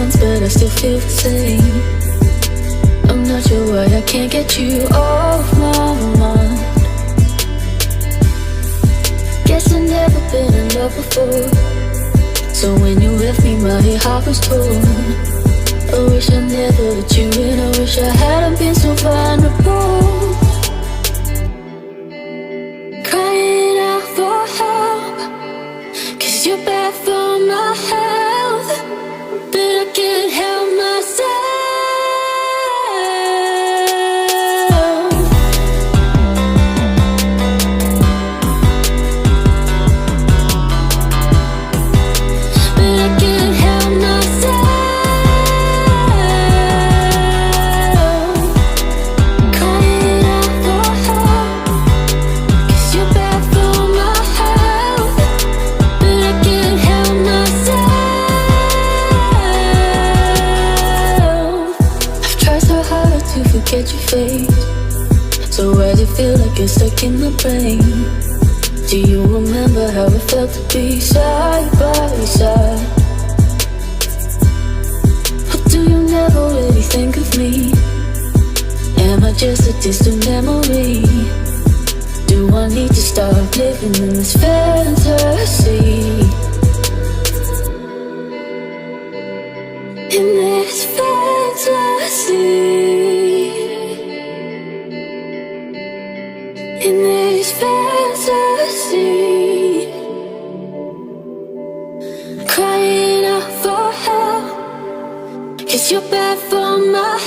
distance, but I still feel the same. I'm not sure why I can't get you off my mind. Guess I've never been in love before, so when you left me, my heart was torn. I wish I never let you in. I wish I hadn't been so vulnerable. Crying out for help, 'cause you're bad for my health, but I can't help myself. But I can't help myself. Crying out for help, 'cause you're bad for my health, but I can't help myself. I've tried so hard to forget your face, so why does it feel like you're stuck in my brain? Do you remember how it felt to be side by side? Or do you never really think of me? Am I just a distant memory? Do I need to stop living in this fantasy? In this fantasy, in this fantasy, crying out for help, 'cause you're bad for my